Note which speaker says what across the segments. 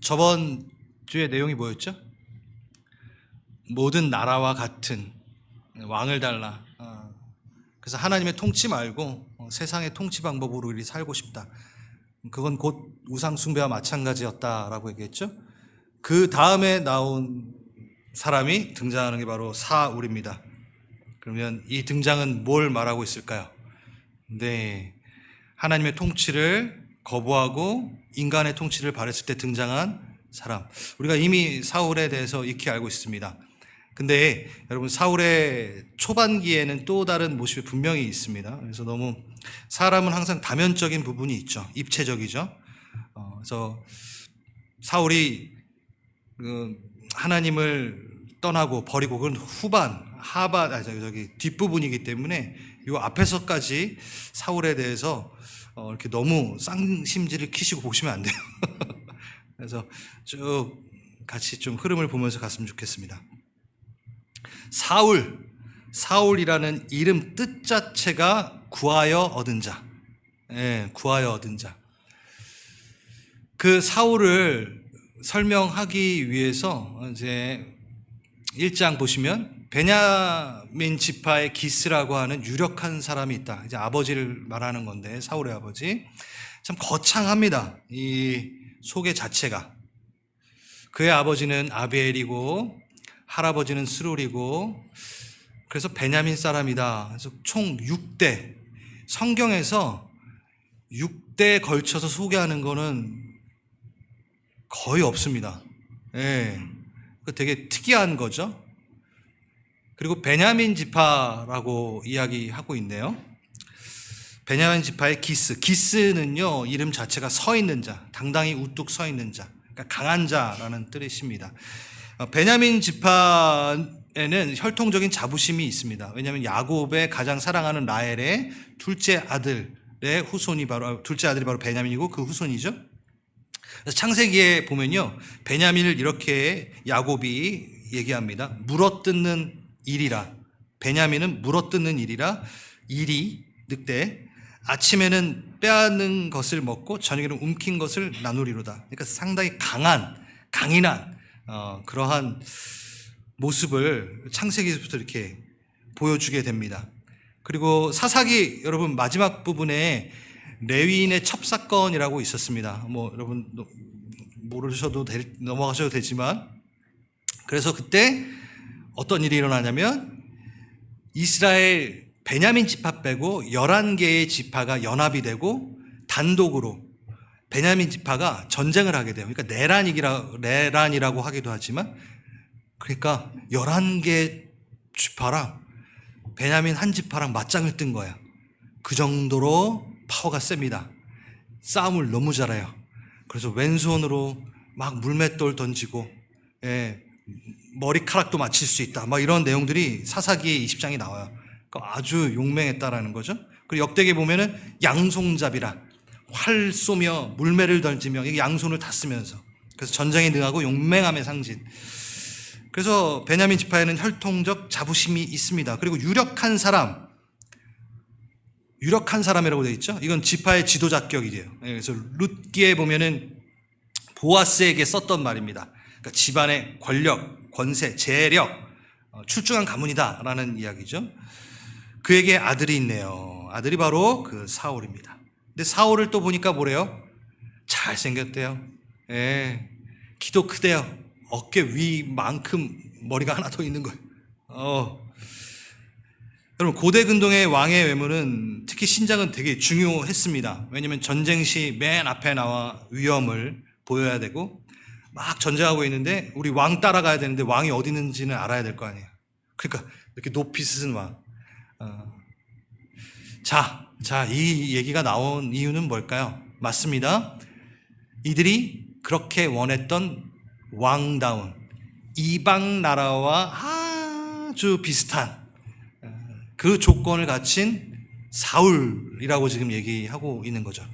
Speaker 1: 저번 주의 내용이 뭐였죠? 모든 나라와 같은 왕을 달라. 그래서 하나님의 통치 말고 세상의 통치 방법으로 우리 살고 싶다. 그건 곧 우상 숭배와 마찬가지였다라고 얘기했죠. 그 다음에 나온 사람이 등장하는 게 바로 사울입니다. 그러면 이 등장은 뭘 말하고 있을까요? 네, 하나님의 통치를 거부하고 인간의 통치를 바랬을 때 등장한 사람. 우리가 이미 사울에 대해서 익히 알고 있습니다. 근데 여러분, 사울의 초반기에는 또 다른 모습이 분명히 있습니다. 그래서 너무 사람은 항상 다면적인 부분이 있죠. 입체적이죠. 그래서 사울이 하나님을 떠나고 버리고, 그건 뒷부분이기 때문에 이 앞에서까지 사울에 대해서 이렇게 너무 쌍심지를 키시고 보시면 안 돼요. 그래서 쭉 같이 좀 흐름을 보면서 갔으면 좋겠습니다. 사울이라는 이름 뜻 자체가 구하여 얻은 자. 구하여 얻은 자. 그 사울을 설명하기 위해서 이제 1장 보시면 베냐민 지파의 기스라고 하는 유력한 사람이 있다. 이제 아버지를 말하는 건데, 사울의 아버지. 참 거창합니다. 이 소개 자체가. 그의 아버지는 아비엘이고 할아버지는 스룰이고, 그래서 베냐민 사람이다. 그래서 총 6대. 성경에서 6대에 걸쳐서 소개하는 거는 거의 없습니다. 되게 특이한 거죠. 그리고 베냐민 지파라고 이야기하고 있네요. 베냐민 지파의 기스는요, 이름 자체가 서 있는 자, 당당히 우뚝 서 있는 자, 그러니까 강한 자라는 뜻입니다. 베냐민 지파에는 혈통적인 자부심이 있습니다. 왜냐하면 야곱의 가장 사랑하는 라헬의 둘째 아들이 바로 베냐민이고 그 후손이죠. 그래서 창세기에 보면요, 베냐민을 이렇게 야곱이 얘기합니다. 물어뜯는 일이라. 베냐민은 물어뜯는 일이라. 일이 늑대. 아침에는 빼앗는 것을 먹고 저녁에는 움킨 것을 나누리로다. 그러니까 상당히 강인한 그러한 모습을 창세기에서부터 이렇게 보여주게 됩니다. 그리고 사사기 여러분 마지막 부분에 레위인의 첩사건이라고 있었습니다. 여러분 모르셔도 넘어가셔도 되지만, 그래서 그때 어떤 일이 일어나냐면 이스라엘 베냐민 지파 빼고 11개의 지파가 연합이 되고 단독으로 베냐민 지파가 전쟁을 하게 돼요. 그러니까 내란이라고 하기도 하지만, 그러니까 11개 지파랑 베냐민 한 지파랑 맞짱을 뜬 거야. 그 정도로 파워가 셉니다. 싸움을 너무 잘해요. 그래서 왼손으로 막 물맷돌 던지고, 머리카락도 맞힐 수 있다. 이런 내용들이 사사기 20장에 나와요. 그러니까 아주 용맹했다라는 거죠. 그리고 역대기에 보면은 양손잡이라, 활 쏘며 물매를 던지며 이게 양손을 다 쓰면서, 그래서 전쟁에 능하고 용맹함의 상징. 그래서 베냐민 지파에는 혈통적 자부심이 있습니다. 그리고 유력한 사람이라고 되어 있죠. 이건 지파의 지도자격이에요. 그래서 룻기에 보면은 보아스에게 썼던 말입니다. 그러니까 집안의 권력, 권세, 재력, 출중한 가문이다라는 이야기죠. 그에게 아들이 있네요. 아들이 바로 그 사울입니다. 근데 사울을 또 보니까 뭐래요? 잘생겼대요. 키도 크대요. 어깨 위만큼 머리가 하나 더 있는 거예요. 여러분, 고대 근동의 왕의 외모는, 특히 신장은 되게 중요했습니다. 왜냐하면 전쟁 시 맨 앞에 나와 위엄을 보여야 되고, 막 전쟁하고 있는데 우리 왕 따라가야 되는데 왕이 어디 있는지는 알아야 될 거 아니에요. 그러니까 이렇게 높이 쓰는 왕. 이 얘기가 나온 이유는 뭘까요? 맞습니다. 이들이 그렇게 원했던 왕다운 이방 나라와 아주 비슷한 그 조건을 갖춘 사울이라고 지금 얘기하고 있는 거죠.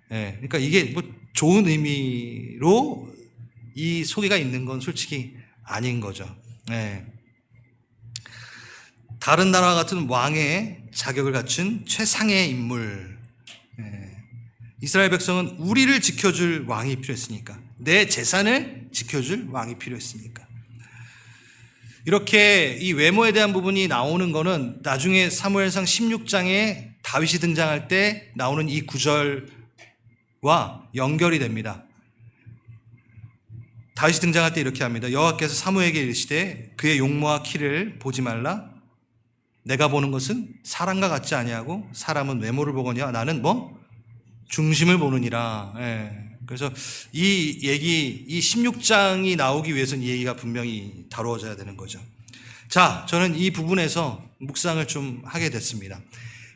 Speaker 1: 그러니까 이게 좋은 의미로 이 소개가 있는 건 솔직히 아닌 거죠. 다른 나라와 같은 왕의 자격을 갖춘 최상의 인물. 이스라엘 백성은 우리를 지켜줄 왕이 필요했으니까, 내 재산을 지켜줄 왕이 필요했으니까. 이렇게 이 외모에 대한 부분이 나오는 거는 나중에 사무엘상 16장에 다윗이 등장할 때 나오는 이 구절과 연결이 됩니다. 다윗이 등장할 때 이렇게 합니다. 여호와께서 사무엘에게 이르시되 그의 용모와 키를 보지 말라. 내가 보는 것은 사람과 같지 아니하고 사람은 외모를 보거니와 나는 중심을 보느니라. 그래서 이 얘기, 이 16장이 나오기 위해서는 이 얘기가 분명히 다루어져야 되는 거죠. 자, 저는 이 부분에서 묵상을 좀 하게 됐습니다.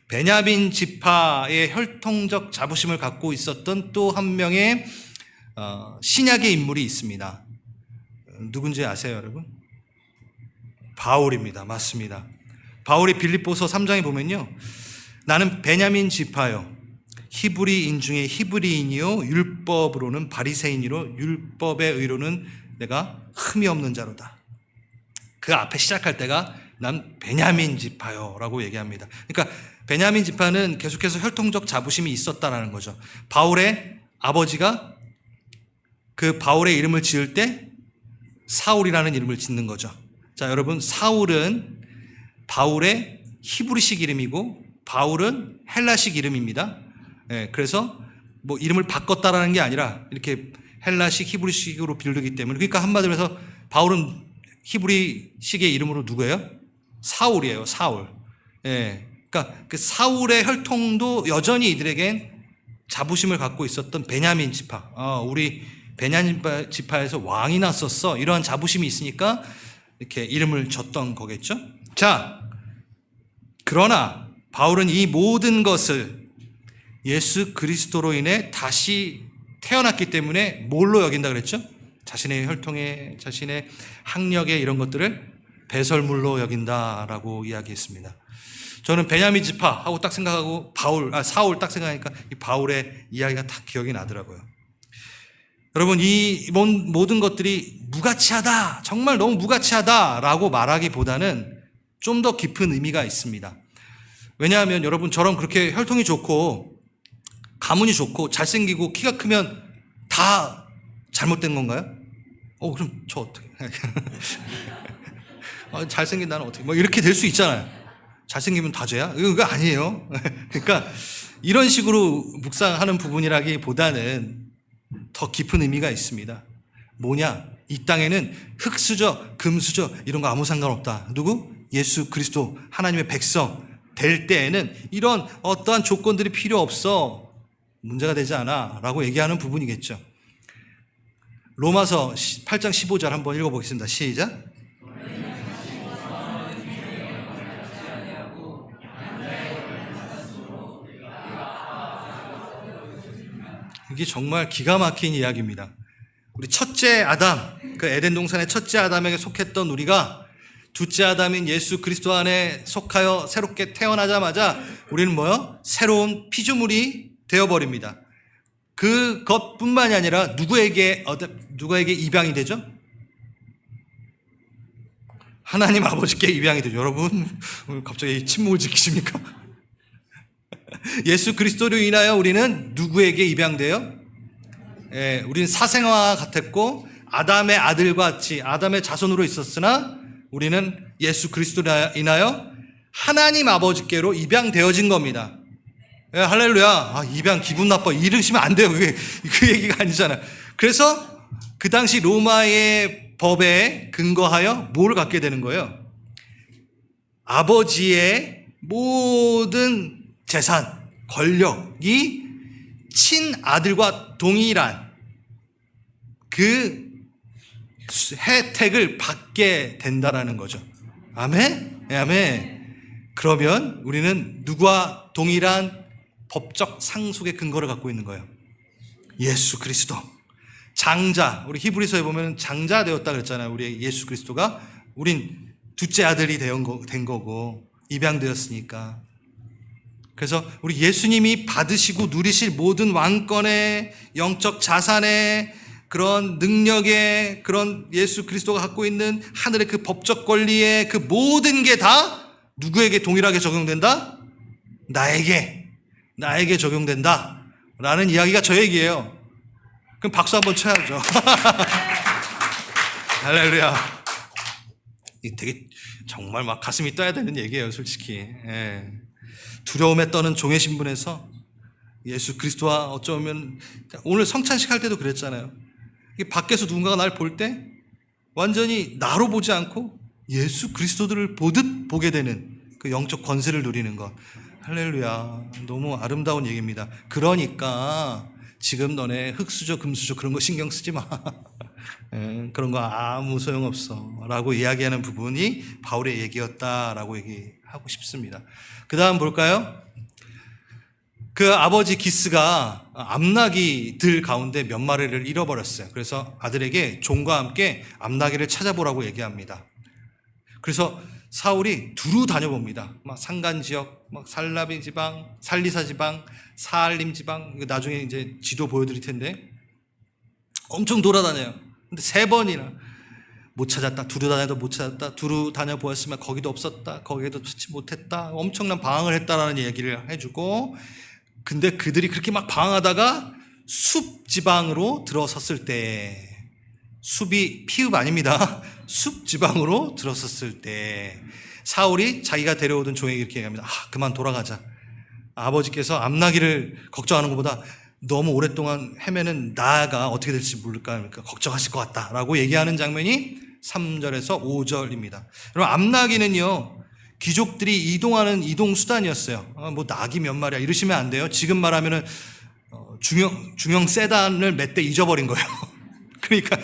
Speaker 1: 베냐민 지파의 혈통적 자부심을 갖고 있었던 또 한 명의 신약의 인물이 있습니다. 누군지 아세요, 여러분? 바울입니다. 맞습니다. 바울이 빌립보서 3장에 보면요, 나는 베냐민 지파요, 히브리인 중에 히브리인이요, 율법으로는 바리새인이로 율법의 의로는 내가 흠이 없는 자로다. 그 앞에 시작할 때가 난 베냐민 지파요 라고 얘기합니다. 그러니까 베냐민 지파는 계속해서 혈통적 자부심이 있었다는 거죠. 바울의 아버지가 그 바울의 이름을 지을 때 사울이라는 이름을 짓는 거죠. 자, 여러분, 사울은 바울의 히브리식 이름이고 바울은 헬라식 이름입니다. 그래서 이름을 바꿨다라는 게 아니라 이렇게 헬라식, 히브리식으로 비르기 때문에, 그러니까 한마디로 해서 바울은 히브리식의 이름으로 누구예요? 사울이에요, 사울. 그러니까 그 사울의 혈통도 여전히 이들에겐 자부심을 갖고 있었던 베냐민 지파. 우리 베냐민 지파에서 왕이 났었어. 이러한 자부심이 있으니까 이렇게 이름을 줬던 거겠죠. 자, 그러나 바울은 이 모든 것을 예수 그리스도로 인해 다시 태어났기 때문에 뭘로 여긴다 그랬죠? 자신의 혈통에, 자신의 학력에 이런 것들을 배설물로 여긴다라고 이야기했습니다. 저는 베냐민 지파 하고 딱 생각하고 사울 딱 생각하니까 이 바울의 이야기가 딱 기억이 나더라고요. 여러분, 이 모든 것들이 무가치하다, 정말 너무 무가치하다라고 말하기보다는 좀 더 깊은 의미가 있습니다. 왜냐하면 여러분, 저런 그렇게 혈통이 좋고 가문이 좋고 잘생기고 키가 크면 다 잘못된 건가요? 그럼 저 어떻게 잘생긴 나는 어떻게 이렇게 될 수 있잖아요. 잘생기면 다 죄야? 이거 아니에요. 그러니까 이런 식으로 묵상하는 부분이라기보다는 더 깊은 의미가 있습니다. 뭐냐? 이 땅에는 흙수저, 금수저 이런 거 아무 상관없다. 누구? 예수 그리스도 하나님의 백성 될 때에는 이런 어떠한 조건들이 필요 없어. 문제가 되지 않아 라고 얘기하는 부분이겠죠. 로마서 8장 15절 한번 읽어보겠습니다. 시작. 이게 정말 기가 막힌 이야기입니다. 우리 첫째 아담, 그 에덴 동산의 첫째 아담에게 속했던 우리가 둘째 아담인 예수 그리스도 안에 속하여 새롭게 태어나자마자 우리는 새로운 피조물이 되어버립니다. 그것뿐만이 아니라 누구에게 입양이 되죠? 하나님 아버지께 입양이 되죠. 여러분, 갑자기 침묵을 지키십니까? 예수 그리스도로 인하여 우리는 누구에게 입양돼요? 우리는 사생아와 같았고 아담의 아들과 같이 아담의 자손으로 있었으나 우리는 예수 그리스도로 인하여 하나님 아버지께로 입양되어진 겁니다. 할렐루야. 입양 기분 나빠 이러시면 안 돼요. 그 얘기가 아니잖아요. 그래서 그 당시 로마의 법에 근거하여 뭐를 갖게 되는 거예요? 아버지의 모든 재산, 권력이 친아들과 동일한 그 혜택을 받게 된다라는 거죠. 아멘? 아멘. 그러면 우리는 누구와 동일한 법적 상속의 근거를 갖고 있는 거예요? 예수 그리스도. 장자, 우리 히브리서에 보면 장자 되었다 그랬잖아요. 우리 예수 그리스도가. 우린 둘째 아들이 된 거고 입양되었으니까. 그래서 우리 예수님이 받으시고 누리실 모든 왕권의 영적 자산의 그런 능력의 그런 예수 그리스도가 갖고 있는 하늘의 그 법적 권리의 그 모든 게 다 누구에게 동일하게 적용된다? 나에게 적용된다 라는 이야기가 저 얘기예요. 그럼 박수 한번 쳐야죠. 할렐루야. 이 되게 정말 막 가슴이 떠야 되는 얘기예요, 솔직히. 예. 두려움에 떠는 종의 신분에서 예수 그리스도와 어쩌면 오늘 성찬식 할 때도 그랬잖아요. 밖에서 누군가가 날 볼 때 완전히 나로 보지 않고 예수 그리스도들을 보듯 보게 되는 그 영적 권세를 누리는 것. 할렐루야. 너무 아름다운 얘기입니다. 그러니까 지금 너네 흙수저 금수저 그런 거 신경 쓰지 마. 그런 거 아무 소용없어 라고 이야기하는 부분이 바울의 얘기였다라고 얘기하고 싶습니다. 그 다음 볼까요? 그 아버지 기스가 암나기들 가운데 몇 마리를 잃어버렸어요. 그래서 아들에게 종과 함께 암나기를 찾아보라고 얘기합니다. 그래서 사울이 두루 다녀봅니다. 막 산간 지역, 막 살라비 지방, 살리사 지방, 사알림 지방, 나중에 이제 지도 보여드릴 텐데 엄청 돌아다녀요. 근데 3번이나 못 찾았다. 두루 다녀도 못 찾았다. 두루 다녀보았으면 거기도 없었다. 거기에도 찾지 못했다. 엄청난 방황을 했다라는 얘기를 해주고, 근데 그들이 그렇게 막 방황하다가 숲 지방으로 들어섰을 때, 숲이 피읍 아닙니다. 숲 지방으로 들어섰을 때 사울이 자기가 데려오던 종에게 이렇게 얘기합니다. 그만 돌아가자. 아버지께서 암나기를 걱정하는 것보다 너무 오랫동안 헤매는 나가 어떻게 될지 모를까 그러니까 걱정하실 것 같다라고 얘기하는 장면이 3절에서 5절입니다. 여러분, 암나기는요 귀족들이 이동하는 이동 수단이었어요. 뭐 낙이 몇 마리야 이러시면 안 돼요. 지금 말하면은 중형 세단을 몇 대 잊어버린 거예요. 그러니까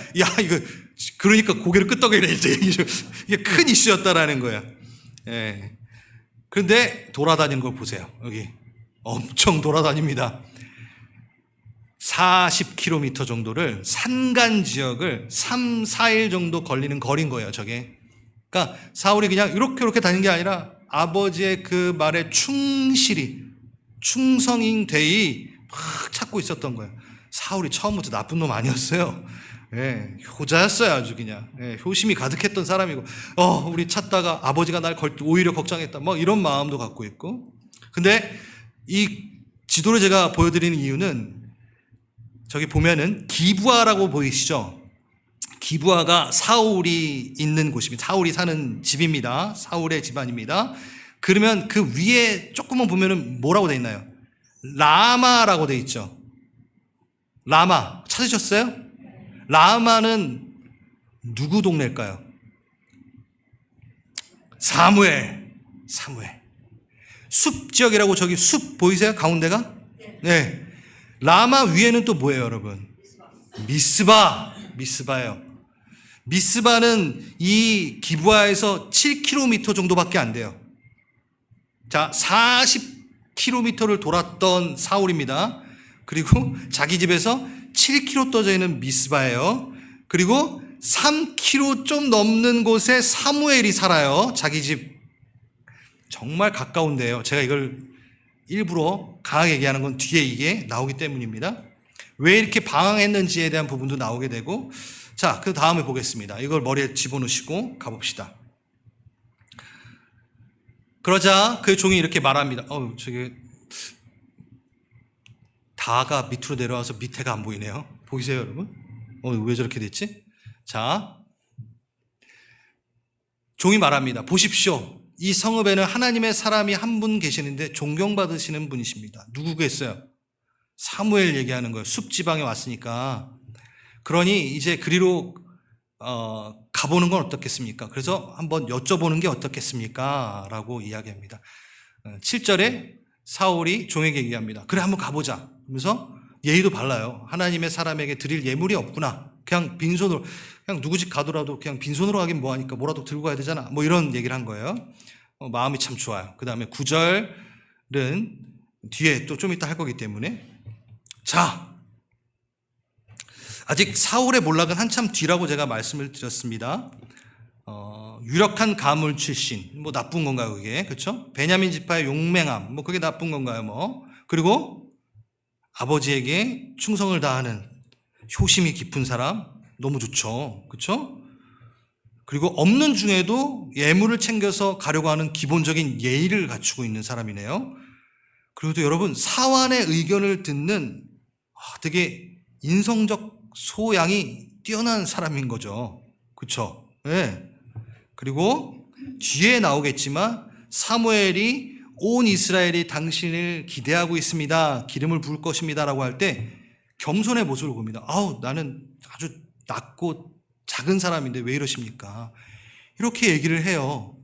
Speaker 1: 그러니까 고개를 끄덕이래 이제 이게 큰 이슈였다라는 거야. 예. 그런데 돌아다니는 걸 보세요. 여기 엄청 돌아다닙니다. 40km 정도를 산간 지역을 3, 4일 정도 걸리는 거리인 거예요, 저게. 그러니까 사울이 그냥 이렇게 다닌 게 아니라 아버지의 그 말에 충실히 충성인 되이 막 찾고 있었던 거예요. 사울이 처음부터 나쁜 놈 아니었어요. 예, 효자였어요, 아주 그냥. 예, 효심이 가득했던 사람이고, 우리 찾다가 아버지가 날 오히려 걱정했다. 뭐 이런 마음도 갖고 있고. 근데 이 지도를 제가 보여드리는 이유는 저기 보면은 기브아라고 보이시죠? 기브아가 사울이 있는 곳입니다. 사울이 사는 집입니다. 사울의 집안입니다. 그러면 그 위에 조금만 보면은 뭐라고 돼 있나요? 라마라고 돼 있죠. 라마 찾으셨어요? 라마는 누구 동네일까요? 사무엘. 숲 지역이라고 저기 숲 보이세요? 가운데가? 네. 라마 위에는 또 뭐예요, 여러분? 미스바예요. 미스바는 이 기브아에서 7km 정도밖에 안 돼요. 자, 40km를 돌았던 사울입니다. 그리고 자기 집에서 7km 떠져 있는 미스바예요. 그리고 3km 좀 넘는 곳에 사무엘이 살아요. 자기 집. 정말 가까운데요. 제가 이걸 일부러 강하게 얘기하는 건 뒤에 이게 나오기 때문입니다. 왜 이렇게 방황했는지에 대한 부분도 나오게 되고. 자, 그 다음에 보겠습니다. 이걸 머리에 집어넣으시고 가봅시다. 그러자 그 종이 이렇게 말합니다. 저기 다가 밑으로 내려와서 밑에가 안 보이네요. 보이세요, 여러분? 왜 저렇게 됐지? 자, 종이 말합니다. 보십시오. 이 성읍에는 하나님의 사람이 한 분 계시는데 존경받으시는 분이십니다. 누구겠어요? 사무엘 얘기하는 거예요. 숲지방에 왔으니까. 그러니 이제 그리로 가보는 건 어떻겠습니까? 그래서 한번 여쭤보는 게 어떻겠습니까? 라고 이야기합니다. 7절에 사울이 종에게 얘기합니다. 그래, 한번 가보자. 그러면서 예의도 발라요. 하나님의 사람에게 드릴 예물이 없구나. 그냥 빈손으로, 그냥 누구 집 가더라도 그냥 빈손으로 가긴 뭐하니까 뭐라도 들고 가야 되잖아. 뭐 이런 얘기를 한 거예요. 마음이 참 좋아요. 그 다음에 9절은 뒤에 또 좀 이따 할 거기 때문에. 자, 아직 사울의 몰락은 한참 뒤라고 제가 말씀을 드렸습니다. 유력한 가물 출신, 뭐 나쁜 건가요, 그게? 그렇죠? 베냐민 지파의 용맹함, 뭐 그게 나쁜 건가요, 뭐? 그리고 아버지에게 충성을 다하는 효심이 깊은 사람, 너무 좋죠, 그렇죠? 그리고 없는 중에도 예물을 챙겨서 가려고 하는 기본적인 예의를 갖추고 있는 사람이네요. 그리고 또 여러분, 사환의 의견을 듣는 되게 인성적 소양이 뛰어난 사람인 거죠. 그렇죠? 네. 그리고 뒤에 나오겠지만 사무엘이 온 이스라엘이 당신을 기대하고 있습니다. 기름을 부을 것입니다. 라고 할 때 겸손의 모습을 봅니다. 나는 아주 낮고 작은 사람인데 왜 이러십니까? 이렇게 얘기를 해요.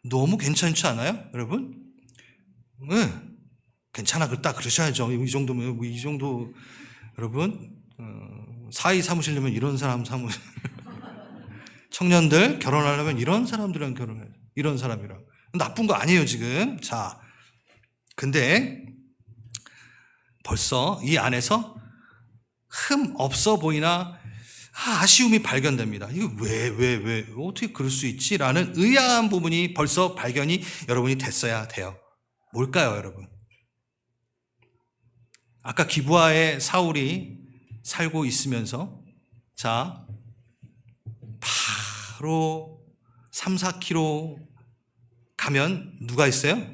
Speaker 1: 너무 괜찮지 않아요? 여러분? 네. 괜찮아. 딱 그러셔야죠. 이 정도면, 이 정도, 여러분, 사이 사무실려면 이런 사람 청년들 결혼하려면 이런 사람들이랑 결혼해요. 이런 사람이랑. 나쁜 거 아니에요, 지금. 자, 근데 벌써 이 안에서 흠 없어 보이나 아쉬움이 발견됩니다. 이거 왜 어떻게 그럴 수 있지? 라는 의아한 부분이 벌써 발견이 여러분이 됐어야 돼요. 뭘까요, 여러분? 아까 기브아에 사울이 살고 있으면서 자, 바로 3, 4km 가면 누가 있어요?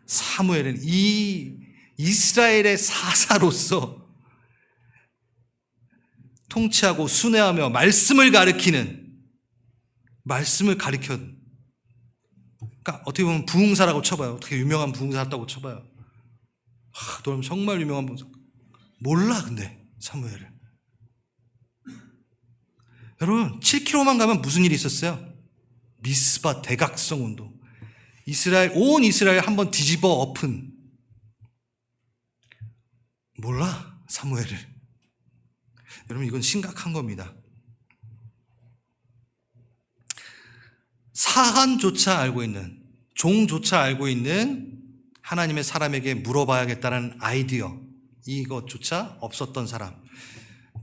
Speaker 1: 사무엘은 이 이스라엘의 사사로서 통치하고 순회하며 말씀을 가르쳐. 그러니까 어떻게 보면 부흥사라고 쳐봐요. 어떻게 유명한 부흥사였다고 쳐봐요. 너는 정말 유명한 부흥사. 몰라 근데 사무엘을. 여러분 7km만 가면 무슨 일이 있었어요? 미스바 대각성 운동. 온 이스라엘 한번 뒤집어 엎은. 몰라 사무엘을. 여러분 이건 심각한 겁니다. 사한조차 알고 있는, 종조차 알고 있는 하나님의 사람에게 물어봐야겠다는 아이디어, 이것조차 없었던 사람.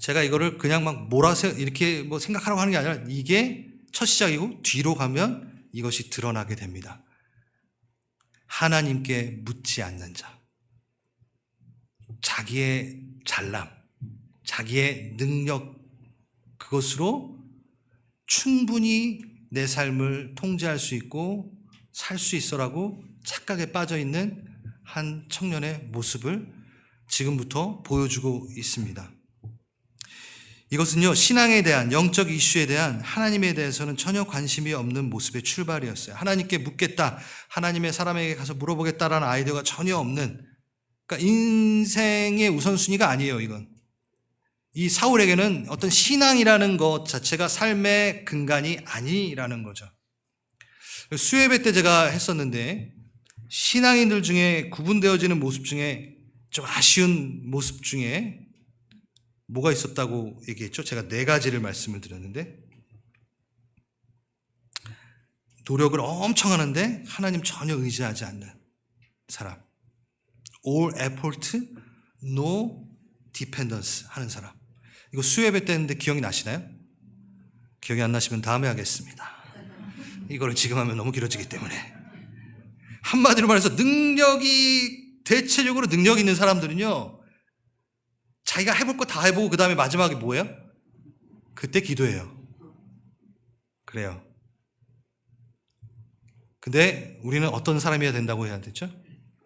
Speaker 1: 제가 이거를 그냥 막 몰아서 이렇게 뭐 생각하라고 하는 게 아니라 이게 첫 시작이고 뒤로 가면 이것이 드러나게 됩니다. 하나님께 묻지 않는 자, 자기의 잘남, 자기의 능력, 그것으로 충분히 내 삶을 통제할 수 있고 살 수 있어라고 착각에 빠져 있는 한 청년의 모습을 지금부터 보여주고 있습니다. 이것은요, 신앙에 대한, 영적 이슈에 대한 하나님에 대해서는 전혀 관심이 없는 모습의 출발이었어요. 하나님께 묻겠다, 하나님의 사람에게 가서 물어보겠다라는 아이디어가 전혀 없는, 그러니까 인생의 우선순위가 아니에요, 이건. 이 사울에게는 어떤 신앙이라는 것 자체가 삶의 근간이 아니라는 거죠. 수예배 때 제가 했었는데, 신앙인들 중에 구분되어지는 모습 중에 좀 아쉬운 모습 중에 뭐가 있었다고 얘기했죠? 제가 4가지를 말씀을 드렸는데, 노력을 엄청 하는데 하나님 전혀 의지하지 않는 사람, all effort, no dependence 하는 사람. 이거 수예배 때 했는데 기억이 나시나요? 기억이 안 나시면 다음에 하겠습니다. 이거를 지금 하면 너무 길어지기 때문에. 한마디로 말해서 대체적으로 능력 있는 사람들은요, 자기가 해볼 거 다 해보고 그 다음에 마지막에 뭐예요? 그때 기도해요. 그래요. 근데 우리는 어떤 사람이어야 된다고 해야 되죠?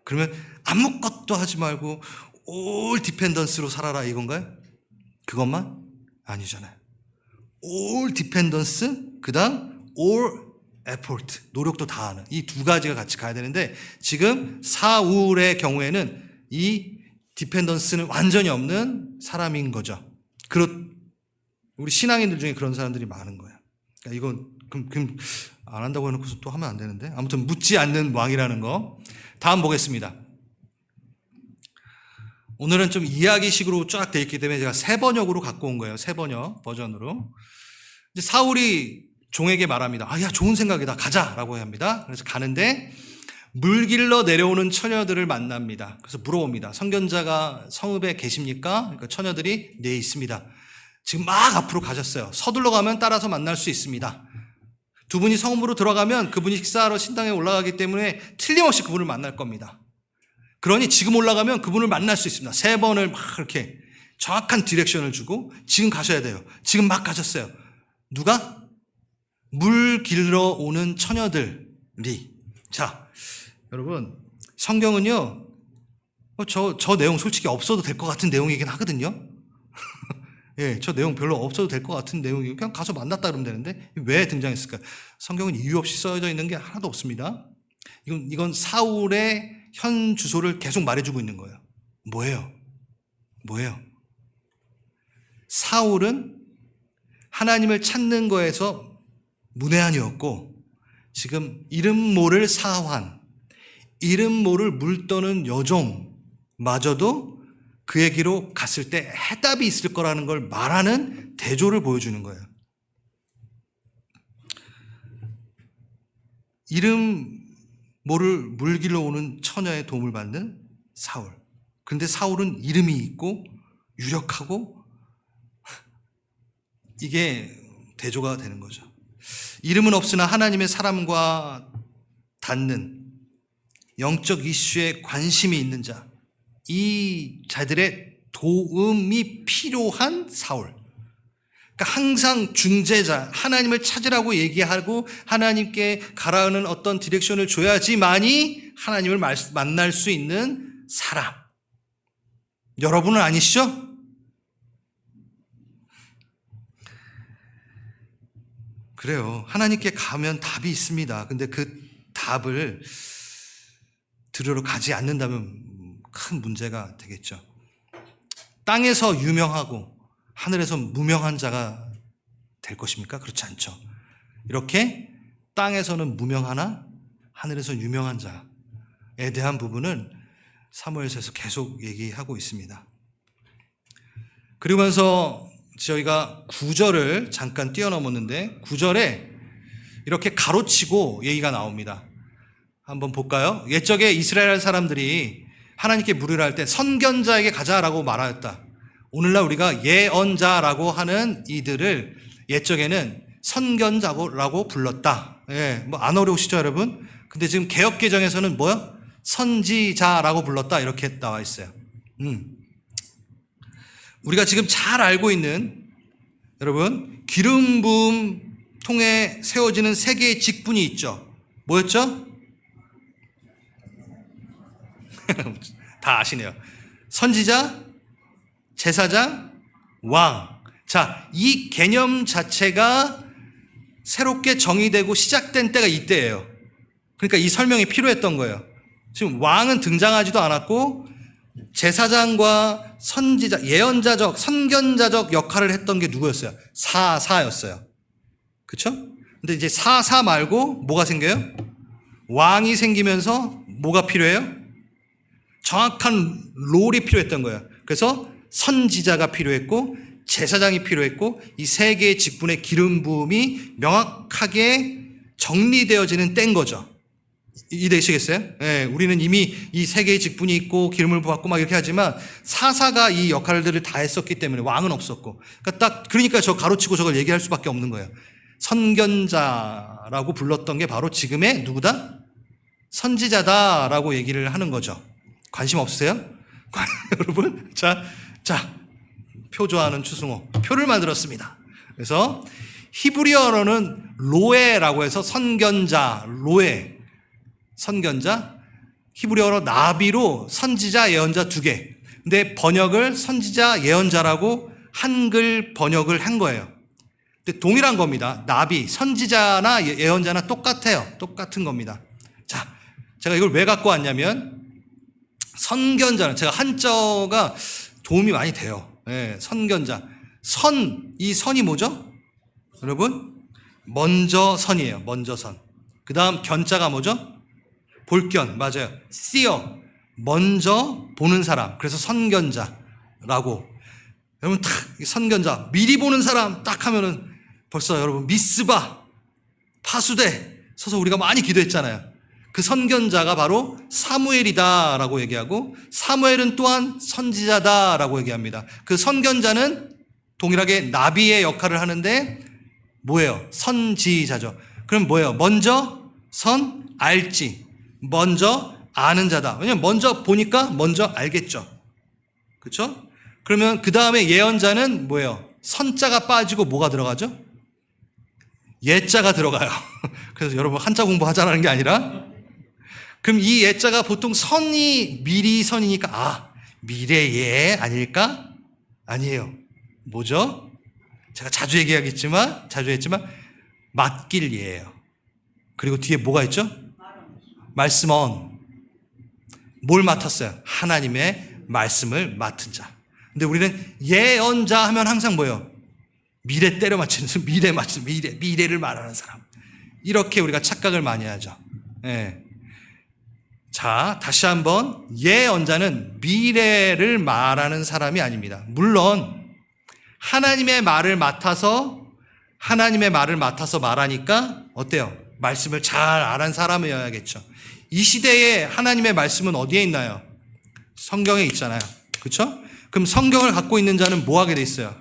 Speaker 1: 그러면 아무것도 하지 말고 all dependence로 살아라 이건가요? 그것만? 아니잖아요. all dependence, 그 다음 all effort, 노력도 다 하는 이 2가지가 같이 가야 되는데, 지금 사울의 경우에는 이 디펜던스는 완전히 없는 사람인 거죠. 우리 신앙인들 중에 그런 사람들이 많은 거예요. 그러니까 이건 그럼 안 한다고 해놓고서 또 하면 안 되는데, 아무튼 묻지 않는 왕이라는 거. 다음 보겠습니다. 오늘은 좀 이야기식으로 쫙 돼 있기 때문에 제가 3번역으로 갖고 온 거예요. 3번역 버전으로. 이제 사울이 종에게 말합니다. 야, 좋은 생각이다. 가자라고 합니다. 그래서 가는데 물길러 내려오는 처녀들을 만납니다. 그래서 물어봅니다. 선견자가 성읍에 계십니까? 그러니까 처녀들이 네, 있습니다. 지금 막 앞으로 가셨어요. 서둘러 가면 따라서 만날 수 있습니다. 2분이 성읍으로 들어가면 그분이 식사하러 신당에 올라가기 때문에 틀림없이 그분을 만날 겁니다. 그러니 지금 올라가면 그분을 만날 수 있습니다. 3번을 막 이렇게 정확한 디렉션을 주고 지금 가셔야 돼요. 지금 막 가셨어요. 누가? 물 길러 오는 처녀들이. 자, 여러분, 성경은요, 저 내용 솔직히 없어도 될 것 같은 내용이긴 하거든요. 예, 저 내용 별로 없어도 될 것 같은 내용이고 그냥 가서 만났다 그러면 되는데 왜 등장했을까요? 성경은 이유 없이 써져 있는 게 하나도 없습니다. 이건 사울의 현 주소를 계속 말해주고 있는 거예요. 뭐예요? 사울은 하나님을 찾는 거에서 문외한이었고 지금 이름 모를 사환, 이름 모를 물떠는 여종마저도 그에게로 갔을 때 해답이 있을 거라는 걸 말하는 대조를 보여주는 거예요. 이름 모를 물길로 오는 처녀의 도움을 받는 사울. 그런데 사울은 이름이 있고 유력하고 이게 대조가 되는 거죠. 이름은 없으나 하나님의 사람과 닿는 영적 이슈에 관심이 있는 자, 이 자들의 도움이 필요한 사울. 그러니까 항상 중재자, 하나님을 찾으라고 얘기하고 하나님께 가라앉는 어떤 디렉션을 줘야지만이 하나님을 만날 수 있는 사람. 여러분은 아니시죠? 그래요. 하나님께 가면 답이 있습니다. 근데 그 답을 들으러 가지 않는다면 큰 문제가 되겠죠. 땅에서 유명하고 하늘에서 무명한 자가 될 것입니까? 그렇지 않죠. 이렇게 땅에서는 무명하나 하늘에서 유명한 자에 대한 부분은 사무엘서에서 계속 얘기하고 있습니다. 그러면서 저희가 9절을 잠깐 뛰어넘었는데 9절에 이렇게 가로치고 얘기가 나옵니다. 한번 볼까요? 옛적에 이스라엘 사람들이 하나님께 물으려 할 때 선견자에게 가자라고 말하였다. 오늘날 우리가 예언자라고 하는 이들을 옛적에는 선견자라고 불렀다. 예, 뭐 안 어려우시죠, 여러분? 근데 지금 개역개정에서는 뭐요? 선지자라고 불렀다. 이렇게 나와 있어요. 우리가 지금 잘 알고 있는 여러분 기름 부음 통해 세워지는 세 개의 직분이 있죠. 뭐였죠? 다 아시네요. 선지자, 제사장, 왕. 자, 이 개념 자체가 새롭게 정의되고 시작된 때가 이때예요. 그러니까 이 설명이 필요했던 거예요. 지금 왕은 등장하지도 않았고 제사장과 선지자, 예언자적, 선견자적 역할을 했던 게 누구였어요? 사사였어요. 그렇죠? 근데 이제 사사 말고 뭐가 생겨요? 왕이 생기면서 뭐가 필요해요? 정확한 롤이 필요했던 거예요. 그래서 선지자가 필요했고 제사장이 필요했고 이 세 개의 직분의 기름 부음이 명확하게 정리되어지는 때인 거죠. 이해되시겠어요? 네, 우리는 이미 이 세 개의 직분이 있고 기름을 부었고 막 이렇게 하지만 사사가 이 역할들을 다 했었기 때문에 왕은 없었고 그러니까 저 가로치고 저걸 얘기할 수밖에 없는 거예요. 선견자라고 불렀던 게 바로 지금의 누구다? 선지자다라고 얘기를 하는 거죠. 관심 없으세요? 여러분? 자, 표 좋아하는 추승호. 표를 만들었습니다. 그래서 히브리어로는 로에라고 해서 선견자, 로에. 선견자. 히브리어로 나비로 선지자, 예언자 두 개. 근데 번역을 선지자, 예언자라고 한글 번역을 한 거예요. 근데 동일한 겁니다. 나비, 선지자나 예언자나 똑같아요. 똑같은 겁니다. 자, 제가 이걸 왜 갖고 왔냐면 선견자는 제가 한자가 도움이 많이 돼요. 네, 선견자. 이 선이 뭐죠? 여러분? 먼저 선이에요. 먼저 선. 그 다음 견자가 뭐죠? 볼견. 맞아요. seer. 먼저 보는 사람. 그래서 선견자라고. 여러분, 딱 선견자. 미리 보는 사람 딱 하면은 벌써 여러분 미스바, 파수대 서서 우리가 많이 기도했잖아요. 그 선견자가 바로 사무엘이다라고 얘기하고 사무엘은 또한 선지자다라고 얘기합니다. 그 선견자는 동일하게 나비의 역할을 하는데 뭐예요? 선지자죠. 그럼 뭐예요? 먼저 알지. 먼저 아는 자다. 왜냐면 먼저 보니까 먼저 알겠죠. 그렇죠? 그러면 그 다음에 예언자는 뭐예요? 선자가 빠지고 뭐가 들어가죠? 예자가 들어가요. 그래서 여러분 한자 공부하자라는 게 아니라 그럼 이 예자가 보통 선이 미리 선이니까 미래예 아닐까? 아니에요. 뭐죠? 제가 자주 얘기하겠지만 자주 했지만 맡길 예예요. 그리고 뒤에 뭐가 있죠? 말씀은 뭘 맡았어요? 하나님의 말씀을 맡은 자. 근데 우리는 예언자 하면 항상 뭐예요? 미래 때려 맞추는 미래를 말하는 사람. 이렇게 우리가 착각을 많이 하죠. 예. 자, 다시 한번 예언자는 미래를 말하는 사람이 아닙니다. 물론 하나님의 말을 맡아서 말하니까 어때요? 말씀을 잘 아는 사람이어야겠죠. 이 시대에 하나님의 말씀은 어디에 있나요? 성경에 있잖아요. 그렇죠? 그럼 성경을 갖고 있는 자는 뭐 하게 돼 있어요?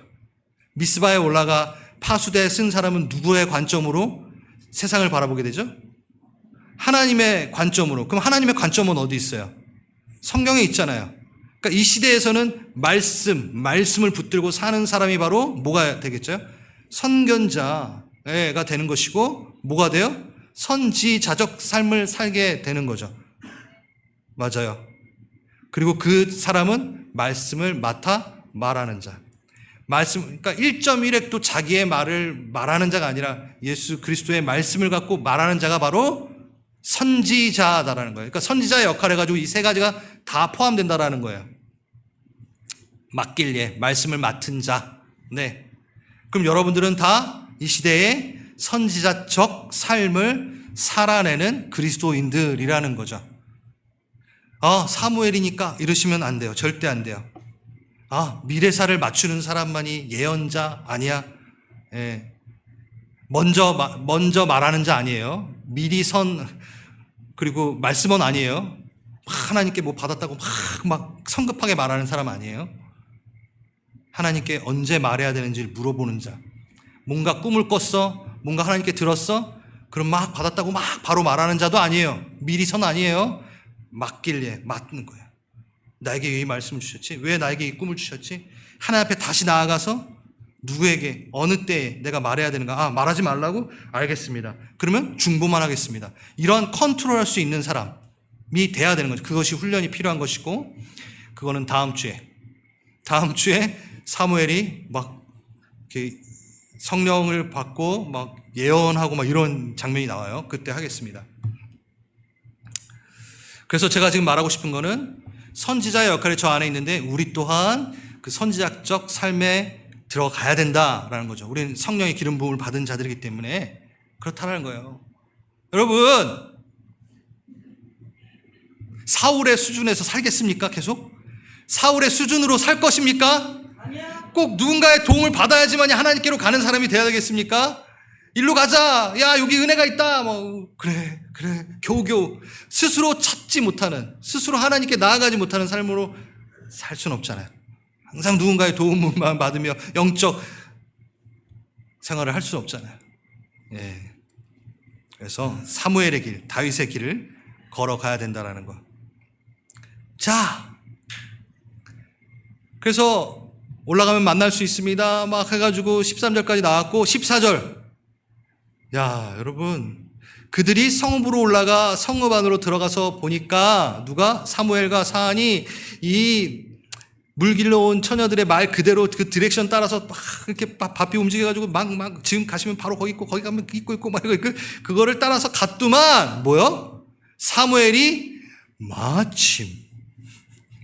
Speaker 1: 미스바에 올라가 파수대 쓴 사람은 누구의 관점으로 세상을 바라보게 되죠? 하나님의 관점으로. 그럼 하나님의 관점은 어디 있어요? 성경에 있잖아요. 그러니까 이 시대에서는 말씀을 붙들고 사는 사람이 바로 뭐가 되겠죠? 선견자가 되는 것이고 뭐가 돼요? 선지자적 삶을 살게 되는 거죠. 맞아요. 그리고 그 사람은 말씀을 맡아 말하는 자. 그러니까 1.1획도 자기의 말을 말하는 자가 아니라 예수 그리스도의 말씀을 갖고 말하는 자가 바로 선지자다라는 거예요. 그러니까 선지자의 역할을 해가지고 이 세 가지가 다 포함된다라는 거예요. 맡길 예, 말씀을 맡은 자. 네. 그럼 여러분들은 다 이 시대에 선지자적 삶을 살아내는 그리스도인들이라는 거죠. 사무엘이니까 이러시면 안 돼요. 절대 안 돼요. 미래사를 맞추는 사람만이 예언자 아니야. 예. 먼저 말하는 자 아니에요. 미리 그리고 말씀은 아니에요. 하나님께 뭐 받았다고 막 성급하게 말하는 사람 아니에요. 하나님께 언제 말해야 되는지를 물어보는 자. 뭔가 꿈을 꿨어? 뭔가 하나님께 들었어? 그럼 막 받았다고 막 바로 말하는 자도 아니에요. 미리 선 아니에요. 맡길래 맡는 거예요. 나에게 이 말씀을 주셨지? 왜 나에게 이 꿈을 주셨지? 하나님 앞에 다시 나아가서 누구에게 어느 때에 내가 말해야 되는가? 말하지 말라고? 알겠습니다. 그러면 중보만 하겠습니다. 이런 컨트롤할 수 있는 사람이 돼야 되는 거죠. 그것이 훈련이 필요한 것이고, 그거는 다음 주에 사무엘이 막 이렇게 성령을 받고 막 예언하고 막 이런 장면이 나와요. 그때 하겠습니다. 그래서 제가 지금 말하고 싶은 거는 선지자의 역할이 저 안에 있는데 우리 또한 그 선지자적 삶에 들어가야 된다라는 거죠. 우리는 성령의 기름 부음을 받은 자들이기 때문에 그렇다는 거예요. 여러분, 사울의 수준에서 살겠습니까? 계속? 사울의 수준으로 살 것입니까? 꼭 누군가의 도움을 받아야지만 하나님께로 가는 사람이 돼야 되겠습니까? 일로 가자. 야, 여기 은혜가 있다. 그래. 겨우겨우 스스로 찾지 못하는, 스스로 하나님께 나아가지 못하는 삶으로 살 수는 없잖아요. 항상 누군가의 도움만 받으며 영적 생활을 할 수는 없잖아요. 예. 그래서 사무엘의 길, 다윗의 길을 걸어가야 된다는 거. 자, 그래서 올라가면 만날 수 있습니다. 막 해가지고 13절까지 나왔고 14절. 야, 여러분, 그들이 성읍으로 올라가 성읍 안으로 들어가서 보니까 누가? 사무엘과 사안이 이 물길로 온 처녀들의 말 그대로 그 디렉션 따라서 막 이렇게 바삐 움직여가지고 막 지금 가시면 바로 거기 있고 거기 가면 있고 막 그거를 따라서 갔더만 뭐요? 사무엘이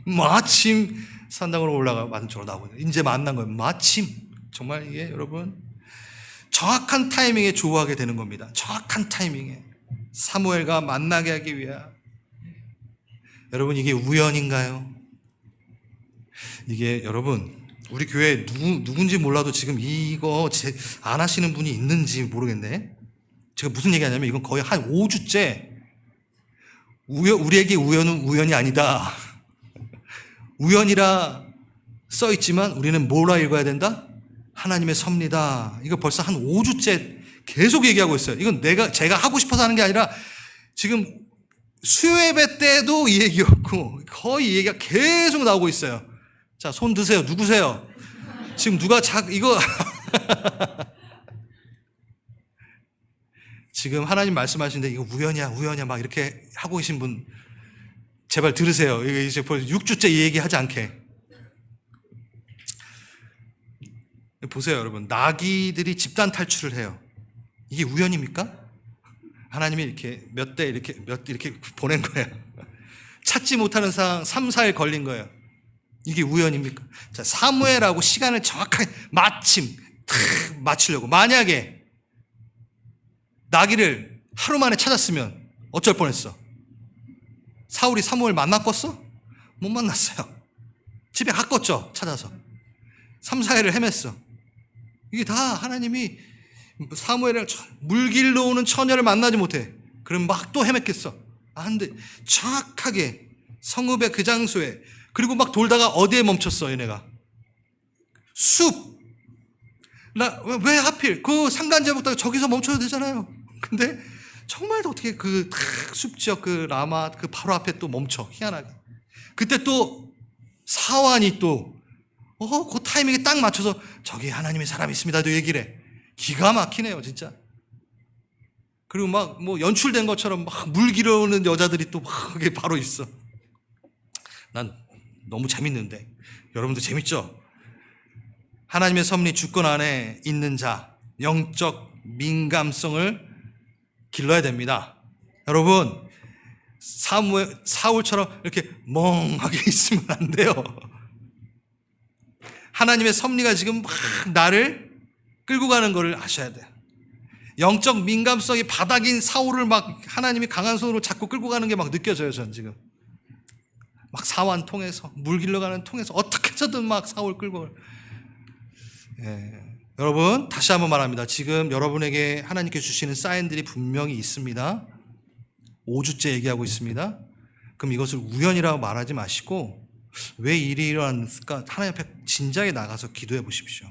Speaker 1: 마침 산당으로 올라가 만쪽으로 나오고 이제 만난 거예요. 마침 정말 이게 여러분 정확한 타이밍에 조우하게 되는 겁니다. 정확한 타이밍에 사무엘과 만나게 하기 위한. 여러분, 이게 우연인가요? 이게 여러분, 우리 교회 누군지 몰라도 지금 이거 안 하시는 분이 있는지 모르겠네. 제가 무슨 얘기 하냐면 이건 거의 한 5주째 우리에게 우연은 우연이 아니다. 우연이라 써있지만 우리는 뭐라 읽어야 된다? 하나님의 섭니다. 이거 벌써 한 5주째 계속 얘기하고 있어요. 이건 제가 하고 싶어서 하는 게 아니라 지금 수요예배 때도 이 얘기였고 거의 이 얘기가 계속 나오고 있어요. 자, 손 드세요. 누구세요? 지금 누가 이거 지금 하나님 말씀하시는데 이거 우연이야 우연이야 막 이렇게 하고 계신 분 제발 들으세요. 이제 6주째 이 얘기 하지 않게. 보세요, 여러분. 나귀들이 집단 탈출을 해요. 이게 우연입니까? 하나님이 이렇게 몇 대 이렇게 보낸 거예요. 찾지 못하는 상황 3, 4일 걸린 거예요. 이게 우연입니까? 자, 사무엘하고 시간을 정확하게 마침 탁 맞추려고. 만약에 나귀를 하루 만에 찾았으면 어쩔 뻔했어? 사울이 사무엘 만났겠어? 못 만났어요. 집에 갔겠죠, 찾아서. 3, 4일을 헤맸어. 이게 다 하나님이 사무엘을 물길로 오는 처녀를 만나지 못해. 그럼 막 또 헤맸겠어. 근데 정확하게 성읍의 그 장소에, 그리고 막 돌다가 어디에 멈췄어, 얘네가? 숲. 왜 하필 그 상간제보다 저기서 멈춰야 되잖아요. 근데 정말 어떻게 그 숲지역 그 라마 그 바로 앞에 또 멈춰, 희한하게. 그때 또 사환이 또 그 타이밍에 딱 맞춰서 저기 하나님의 사람이 있습니다도 얘기를 해. 기가 막히네요, 진짜. 그리고 막 뭐 연출된 것처럼 막 물 길어오는 여자들이 또 막 그게 바로 있어. 난 너무 재밌는데. 여러분도 재밌죠? 하나님의 섭리 주권 안에 있는 자, 영적 민감성을 길러야 됩니다. 여러분, 사울처럼 이렇게 멍하게 있으면 안 돼요. 하나님의 섭리가 지금 막 나를 끌고 가는 것을 아셔야 돼요. 영적 민감성이 바닥인 사울을 막 하나님이 강한 손으로 자꾸 끌고 가는 게 막 느껴져요, 전 지금. 막 사환 통해서, 물 길러가는 통해서 어떻게 해서든 막 사울 끌고. 여러분, 다시 한번 말합니다. 지금 여러분에게 하나님께 주시는 사인들이 분명히 있습니다. 5주째 얘기하고 있습니다. 그럼 이것을 우연이라고 말하지 마시고, 왜 일이 일어났을까? 하나님 앞에 진작에 나가서 기도해 보십시오.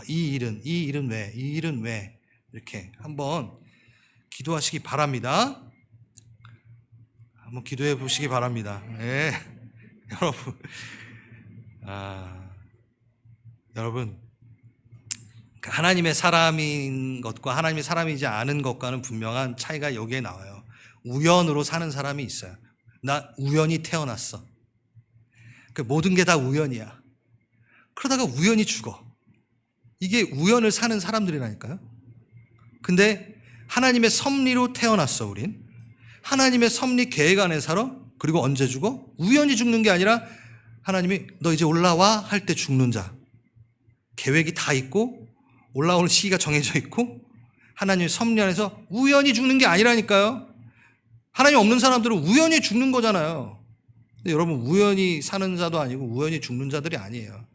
Speaker 1: 이 일은 왜? 이 일은 왜? 이렇게 한번 기도하시기 바랍니다. 한번 기도해 보시기 바랍니다. 네. 여러분, 여러분, 하나님의 사람인 것과 하나님의 사람이지 않은 것과는 분명한 차이가 여기에 나와요. 우연으로 사는 사람이 있어요. 나 우연히 태어났어. 모든 게 다 우연이야. 그러다가 우연히 죽어. 이게 우연을 사는 사람들이라니까요. 근데 하나님의 섭리로 태어났어, 우린. 하나님의 섭리 계획 안에 살아. 그리고 언제 죽어? 우연히 죽는 게 아니라 하나님이 너 이제 올라와 할 때 죽는 자. 계획이 다 있고 올라오는 시기가 정해져 있고 하나님의 섭리 안에서 우연히 죽는 게 아니라니까요. 하나님 없는 사람들은 우연히 죽는 거잖아요. 근데 여러분, 우연히 사는 자도 아니고 우연히 죽는 자들이 아니에요.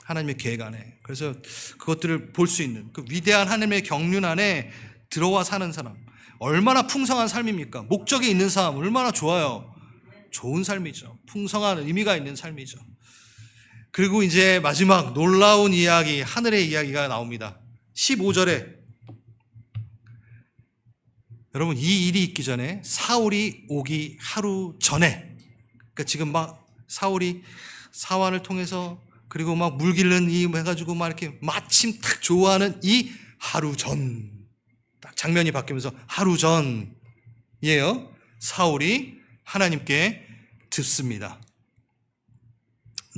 Speaker 1: 하나님의 계획 안에. 그래서 그것들을 볼 수 있는 그 위대한 하나님의 경륜 안에 들어와 사는 사람, 얼마나 풍성한 삶입니까? 목적이 있는 삶 얼마나 좋아요. 좋은 삶이죠. 풍성한 의미가 있는 삶이죠. 그리고 이제 마지막 놀라운 이야기, 하늘의 이야기가 나옵니다. 15절에 여러분, 이 일이 있기 전에, 사울이 오기 하루 전에, 그러니까 지금 막 사울이 사환을 통해서 그리고 막 물 길른 이 해가지고 막 이렇게 마침 딱 좋아하는 이 하루 전, 딱 장면이 바뀌면서 하루 전이에요. 사울이 하나님께 듣습니다.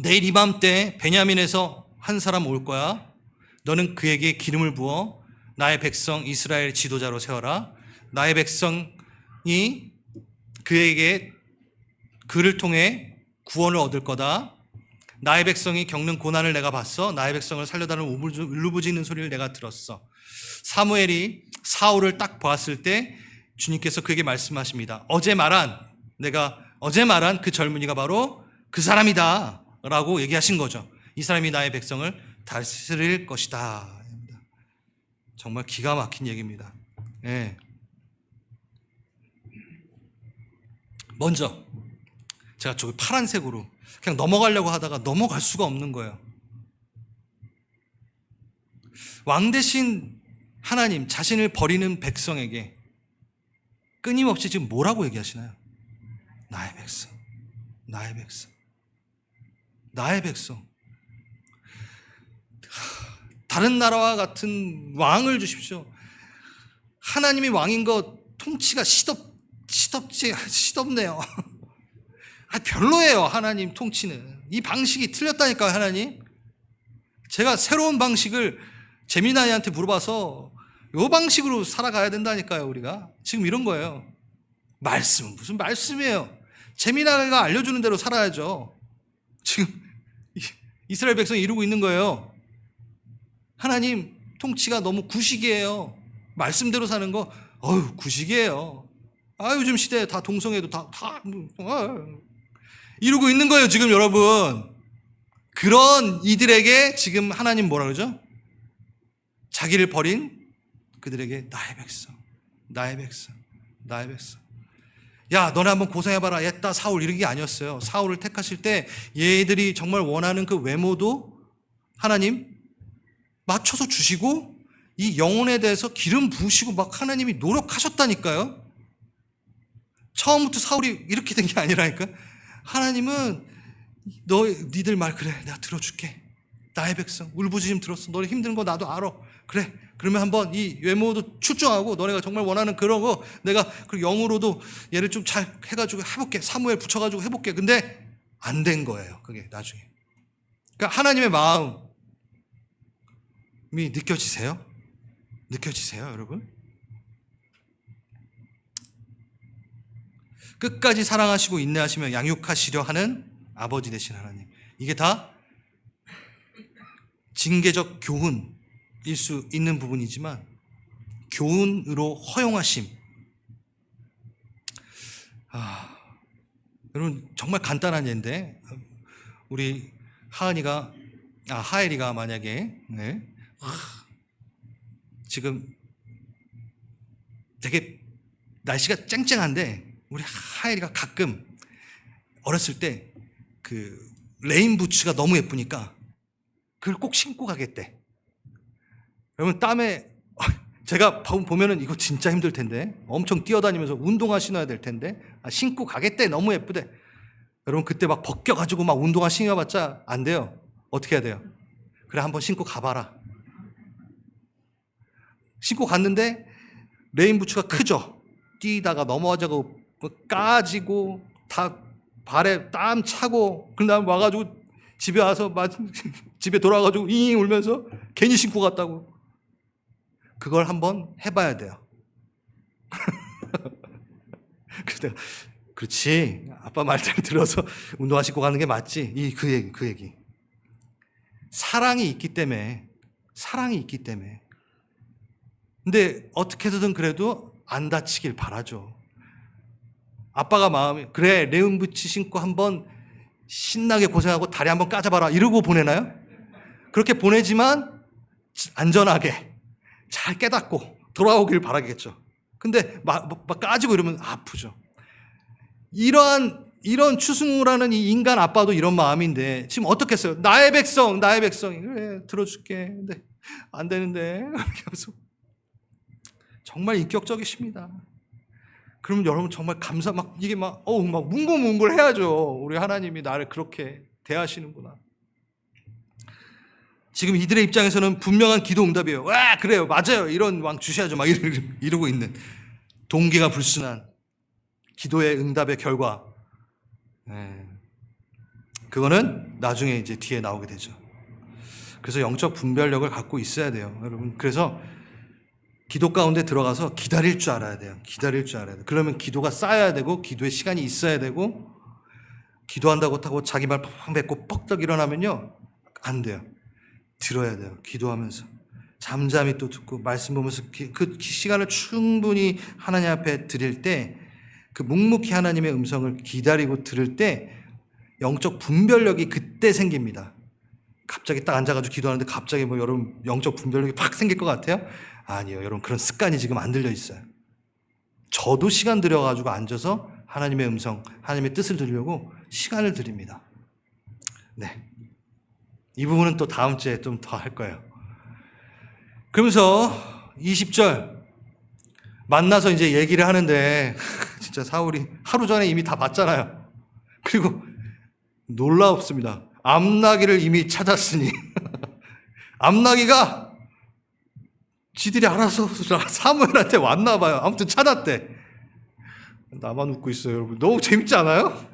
Speaker 1: 내일 이맘때 베냐민에서 한 사람 올 거야. 너는 그에게 기름을 부어 나의 백성 이스라엘 지도자로 세워라. 나의 백성이 그를 통해 구원을 얻을 거다. 나의 백성이 겪는 고난을 내가 봤어. 나의 백성을 살려달라는 울부짖는 소리를 내가 들었어. 사무엘이 사울을 딱 보았을 때 주님께서 그에게 말씀하십니다. 내가 어제 말한 그 젊은이가 바로 그 사람이다 라고 얘기하신 거죠. 이 사람이 나의 백성을 다스릴 것이다. 정말 기가 막힌 얘기입니다. 네. 먼저 제가 저기 파란색으로 그냥 넘어가려고 하다가 넘어갈 수가 없는 거예요. 왕 대신 하나님, 자신을 버리는 백성에게 끊임없이 지금 뭐라고 얘기하시나요? 나의 백성, 나의 백성, 나의 백성. 다른 나라와 같은 왕을 주십시오. 하나님이 왕인 거 통치가 시덥네요. 별로예요. 하나님 통치는. 이 방식이 틀렸다니까요. 하나님. 제가 새로운 방식을 재미나이한테 물어봐서 이 방식으로 살아가야 된다니까요. 우리가 지금 이런 거예요. 말씀은 무슨 말씀이에요. 재미나이가 알려주는 대로 살아야죠. 지금 이스라엘 백성이 이루고 있는 거예요. 하나님 통치가 너무 구식이에요. 말씀대로 사는 거 구식이에요. 요즘 시대에 다 동성애도 이루고 있는 거예요. 지금 여러분. 그런 이들에게 지금 하나님 뭐라 그러죠? 자기를 버린 그들에게 나의 백성, 나의 백성, 나의 백성. 야, 너네 한번 고생해봐라. 옛다 사울 이런 게 아니었어요. 사울을 택하실 때 얘들이 정말 원하는 그 외모도 하나님 맞춰서 주시고 이 영혼에 대해서 기름 부으시고 막 하나님이 노력하셨다니까요. 처음부터 사울이 이렇게 된 게 아니라니까. 하나님은 니들 말 그래 내가 들어줄게. 나의 백성 울부짖음 들었어. 너네 힘든 거 나도 알아. 그래 그러면 한번 이 외모도 출중하고 너네가 정말 원하는 그런 거 내가 그 영으로도 얘를 좀 잘 해가지고 해볼게. 사무엘 붙여가지고 해볼게. 근데 안 된 거예요. 그게 나중에. 그러니까 하나님의 마음이 느껴지세요? 느껴지세요 여러분? 끝까지 사랑하시고 인내하시며 양육하시려 하는 아버지 되신 하나님. 이게 다 징계적 교훈일 수 있는 부분이지만 교훈으로 허용하심. 여러분 정말 간단한 예인데 우리 하엘이가 만약에 지금 되게 날씨가 쨍쨍한데 우리 하엘이가 가끔 어렸을 때 그 레인 부츠가 너무 예쁘니까 그걸 꼭 신고 가겠대. 여러분 땀에 제가 보면은 이거 진짜 힘들 텐데 엄청 뛰어다니면서 운동화 신어야 될 텐데 신고 가겠대. 너무 예쁘대. 여러분 그때 막 벗겨가지고 막 운동화 신어봤자 안 돼요. 어떻게 해야 돼요? 그래 한번 신고 가봐라. 신고 갔는데 레인 부츠가 크죠. 뛰다가 넘어져고 까지고 다 발에 땀 차고 그 다음에 와가지고 집에 와서 집에 돌아가지고 잉 울면서 괜히 신고 갔다고. 그걸 한번 해봐야 돼요. 그래서 내가 그렇지 아빠 말대로 들어서 운동화 신고 가는 게 맞지. 그 얘기. 사랑이 있기 때문에 근데 어떻게 해서든 그래도 안 다치길 바라죠. 아빠가 마음이 그래 레인 부츠 신고 한번 신나게 고생하고 다리 한번 까잡아라 이러고 보내나요? 그렇게 보내지만 안전하게 잘 깨닫고 돌아오길 바라겠죠. 근데 막 까지고 이러면 아프죠. 이런 추승우라는 이 인간 아빠도 이런 마음인데 지금 어떻겠어요? 나의 백성이 그래 들어줄게. 근데 안 되는데 이렇게 하면서 정말 인격적이십니다. 그러면 여러분 정말 이게 막 뭉글뭉글 해야죠. 우리 하나님이 나를 그렇게 대하시는구나. 지금 이들의 입장에서는 분명한 기도 응답이에요. 와 그래요 맞아요 이런 왕 주셔야죠 막 이러고 있는 동기가 불순한 기도의 응답의 결과. 그거는 나중에 이제 뒤에 나오게 되죠. 그래서 영적 분별력을 갖고 있어야 돼요 여러분. 그래서 기도 가운데 들어가서 기다릴 줄 알아야 돼요. 그러면 기도가 쌓여야 되고 기도의 시간이 있어야 되고 기도한다고 하고 자기 말 펑 뱉고 뻑떡 일어나면요 안 돼요. 들어야 돼요. 기도하면서 잠잠히 또 듣고 말씀 보면서 그 시간을 충분히 하나님 앞에 드릴 때 그 묵묵히 하나님의 음성을 기다리고 들을 때 영적 분별력이 그때 생깁니다. 갑자기 딱 앉아가지고 기도하는데 갑자기 여러분 영적 분별력이 팍 생길 것 같아요? 아니요 여러분 그런 습관이 지금 안 들려 있어요. 저도 시간 들여가지고 앉아서 하나님의 음성 하나님의 뜻을 들으려고 시간을 드립니다. 네, 이 부분은 또 다음 주에 좀 더 할 거예요. 그러면서 20절 만나서 이제 얘기를 하는데 진짜 사울이 하루 전에 이미 다 봤잖아요. 그리고 놀라웠습니다. 암나기를 이미 찾았으니 암나기가 지들이 알아서 사무엘한테 왔나 봐요. 아무튼 찾았대. 나만 웃고 있어요, 여러분. 너무 재밌지 않아요?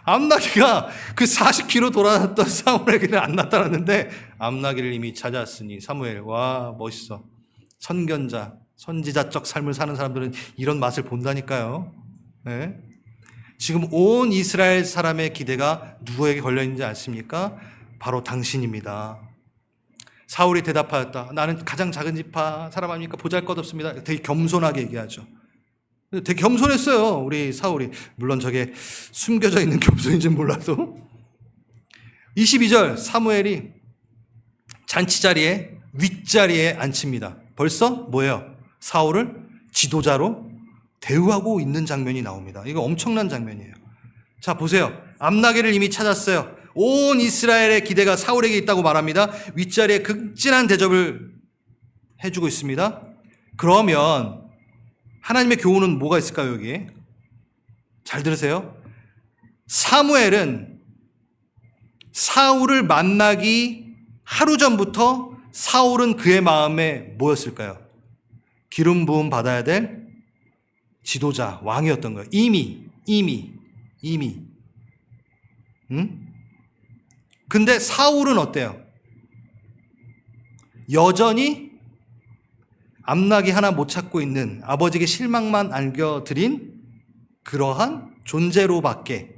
Speaker 1: 암나기가 그 40km 돌아다녔던 사무엘에게는 안 나타났는데 암나기를 이미 찾았으니 사무엘, 와 멋있어. 선견자, 선지자적 삶을 사는 사람들은 이런 맛을 본다니까요. 네? 지금 온 이스라엘 사람의 기대가 누구에게 걸려있는지 아십니까? 바로 당신입니다. 사울이 대답하였다. 나는 가장 작은 지파 사람 아닙니까? 보잘것없습니다. 되게 겸손하게 얘기하죠. 되게 겸손했어요, 우리 사울이. 물론 저게 숨겨져 있는 겸손인지는 몰라도. 22절 사무엘이 잔치자리에 윗자리에 앉힙니다. 벌써 뭐예요? 사울을 지도자로 대우하고 있는 장면이 나옵니다. 이거 엄청난 장면이에요. 자, 보세요. 암나기를 이미 찾았어요. 온 이스라엘의 기대가 사울에게 있다고 말합니다. 윗자리에 극진한 대접을 해주고 있습니다. 그러면 하나님의 교훈은 뭐가 있을까요, 여기에? 잘 들으세요. 사무엘은 사울을 만나기 하루 전부터 사울은 그의 마음에 뭐였을까요? 기름 부음 받아야 될 지도자, 왕이었던 거예요. 이미. 응? 근데 사울은 어때요? 여전히 암나기 하나 못 찾고 있는, 아버지에게 실망만 안겨드린 그러한 존재로밖에,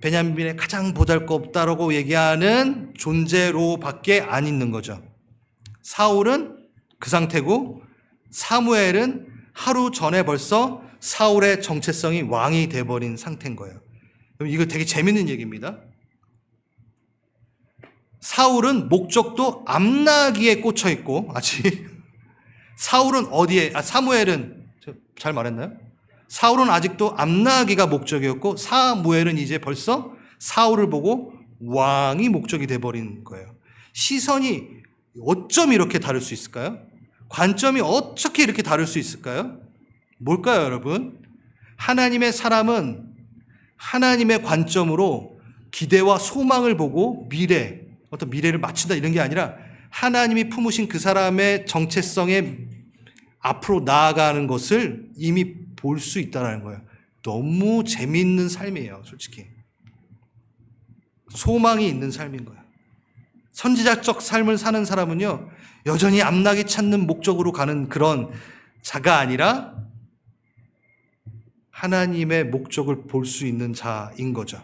Speaker 1: 베냐민의 가장 보잘것없다라고 얘기하는 존재로밖에 안 있는 거죠. 사울은 그 상태고 사무엘은 하루 전에 벌써 사울의 정체성이 왕이 돼버린 상태인 거예요. 이거 되게 재밌는 얘기입니다. 사울은 목적도 암나기에 꽂혀 있고, 아직 사울은 어디에, 사무엘은, 잘 말했나요? 사울은 아직도 암나기가 목적이었고 사무엘은 이제 벌써 사울을 보고 왕이 목적이 돼버린 거예요. 시선이 어쩜 이렇게 다를 수 있을까요? 관점이 어떻게 이렇게 다를 수 있을까요? 뭘까요, 여러분? 하나님의 사람은 하나님의 관점으로 기대와 소망을 보고 미래, 어떤 미래를 맞춘다 이런 게 아니라 하나님이 품으신 그 사람의 정체성에 앞으로 나아가는 것을 이미 볼 수 있다는 거예요. 너무 재미있는 삶이에요, 솔직히. 소망이 있는 삶인 거예요. 선지자적 삶을 사는 사람은요, 여전히 암나기 찾는 목적으로 가는 그런 자가 아니라 하나님의 목적을 볼 수 있는 자인 거죠.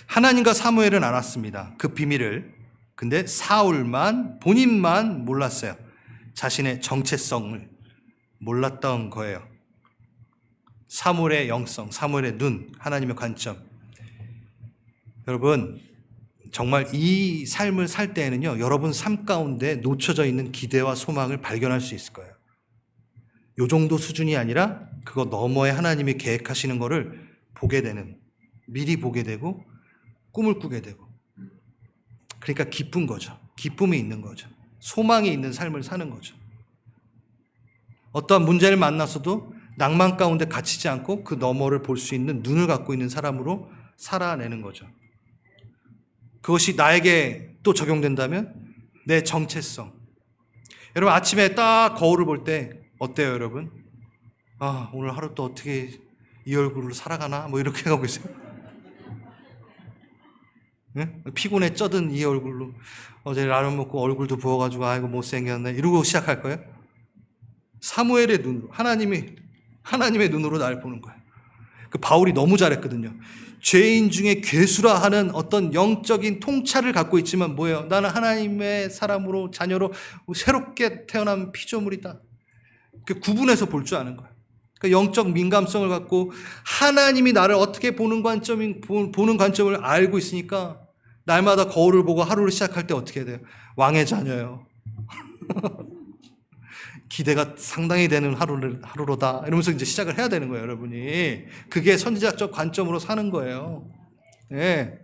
Speaker 1: 하나님과 사무엘은 알았습니다, 그 비밀을. 근데 사울만, 본인만 몰랐어요. 자신의 정체성을 몰랐던 거예요. 사무엘의 영성, 사무엘의 눈, 하나님의 관점. 여러분, 정말 이 삶을 살 때에는요, 여러분 삶 가운데 놓쳐져 있는 기대와 소망을 발견할 수 있을 거예요. 요 정도 수준이 아니라 그거 너머에 하나님이 계획하시는 거를 보게 되는, 미리 보게 되고 꿈을 꾸게 되고, 그러니까 기쁜 거죠. 기쁨이 있는 거죠. 소망이 있는 삶을 사는 거죠. 어떠한 문제를 만나서도 낭만 가운데 갇히지 않고 그 너머를 볼 수 있는 눈을 갖고 있는 사람으로 살아내는 거죠. 그것이 나에게 또 적용된다면 내 정체성. 여러분, 아침에 딱 거울을 볼 때 어때요, 여러분? 아, 오늘 하루 또 어떻게 이 얼굴로 살아가나? 뭐 이렇게 하고 있어요. 네? 피곤에 쩌든 이 얼굴로 어제 라면 먹고 얼굴도 부어가지고 아이고 못생겼네 이러고 시작할 거예요? 사무엘의 눈으로, 하나님의 눈으로 나를 보는 거예요. 그 바울이 너무 잘했거든요. 죄인 중에 괴수라 하는 어떤 영적인 통찰을 갖고 있지만 뭐예요? 나는 하나님의 사람으로, 자녀로 새롭게 태어난 피조물이다. 그 구분해서 볼 줄 아는 거예요. 그 영적 민감성을 갖고 하나님이 나를 어떻게 보는 관점을 알고 있으니까 날마다 거울을 보고 하루를 시작할 때 어떻게 돼요? 왕의 자녀예요. 기대가 상당히 되는 하루로다. 이러면서 이제 시작을 해야 되는 거예요, 여러분이. 그게 선지자적 관점으로 사는 거예요. 네.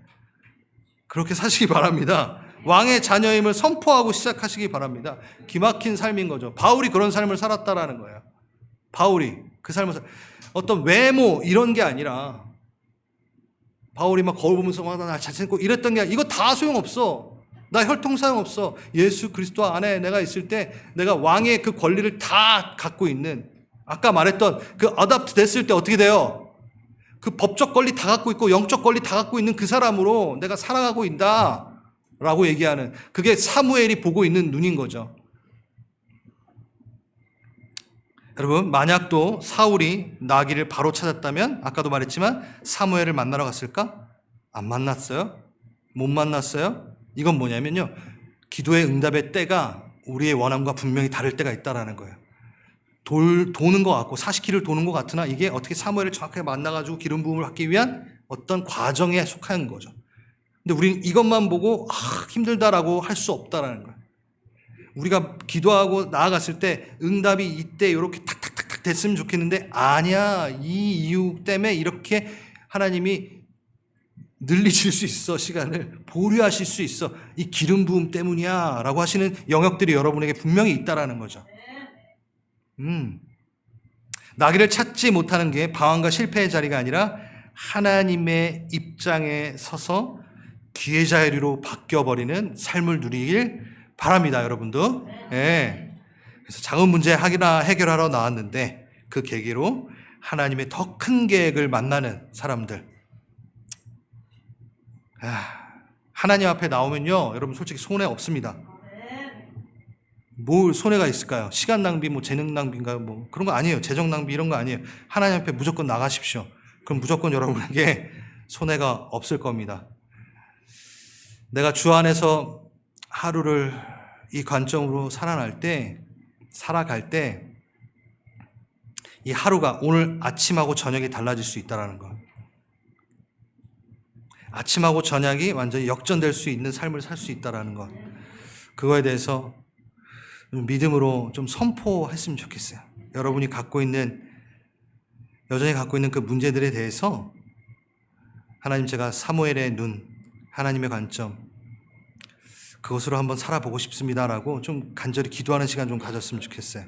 Speaker 1: 그렇게 사시기 바랍니다. 왕의 자녀임을 선포하고 시작하시기 바랍니다. 기막힌 삶인 거죠. 바울이 그런 삶을 살았다라는 거예요. 바울이 그 삶을 어떤 외모 이런 게 아니라 바울이 막 거울 보면서 나 잘생겼고 이랬던 게 이거 다 소용없어. 나 혈통 소용없어. 예수 그리스도 안에 내가 있을 때 내가 왕의 그 권리를 다 갖고 있는, 아까 말했던 그 어답트 됐을 때 어떻게 돼요? 그 법적 권리 다 갖고 있고 영적 권리 다 갖고 있는 그 사람으로 내가 살아가고 있다 라고 얘기하는, 그게 사무엘이 보고 있는 눈인 거죠. 여러분, 만약 또 사울이 나귀를 바로 찾았다면 아까도 말했지만 사무엘을 만나러 갔을까? 안 만났어요. 못 만났어요. 이건 뭐냐면요, 기도의 응답의 때가 우리의 원함과 분명히 다를 때가 있다라는 거예요. 도는 것 같고 40기를 도는 것 같으나 이게 어떻게 사무엘을 정확하게 만나가지고 기름 부음을 받기 위한 어떤 과정에 속한 거죠. 근데 우리는 이것만 보고 힘들다라고 할 수 없다라는 거예요. 우리가 기도하고 나아갔을 때 응답이 이때 이렇게 탁탁탁탁 됐으면 좋겠는데 아니야, 이 이유 때문에 이렇게 하나님이 늘리실 수 있어, 시간을 보류하실 수 있어, 이 기름 부음 때문이야 라고 하시는 영역들이 여러분에게 분명히 있다라는 거죠. 나귀를 찾지 못하는 게 방황과 실패의 자리가 아니라 하나님의 입장에 서서 기회 자유로 바뀌어버리는 삶을 누리길 바랍니다, 여러분도. 예. 그래서 작은 문제 해결하러 나왔는데 그 계기로 하나님의 더 큰 계획을 만나는 사람들. 하나님 앞에 나오면요, 여러분 솔직히 손해 없습니다. 뭘 손해가 있을까요? 시간 낭비, 재능 낭비인가요? 그런 거 아니에요. 재정 낭비 이런 거 아니에요. 하나님 앞에 무조건 나가십시오. 그럼 무조건 여러분에게 손해가 없을 겁니다. 내가 주 안에서 하루를 이 관점으로 살아갈 때 이 하루가 오늘 아침하고 저녁이 달라질 수 있다는 거. 아침하고 저녁이 완전히 역전될 수 있는 삶을 살 수 있다는 것. 그거에 대해서 믿음으로 좀 선포했으면 좋겠어요. 여러분이 여전히 갖고 있는 그 문제들에 대해서 하나님, 제가 사무엘의 눈, 하나님의 관점, 그것으로 한번 살아보고 싶습니다라고 좀 간절히 기도하는 시간 좀 가졌으면 좋겠어요.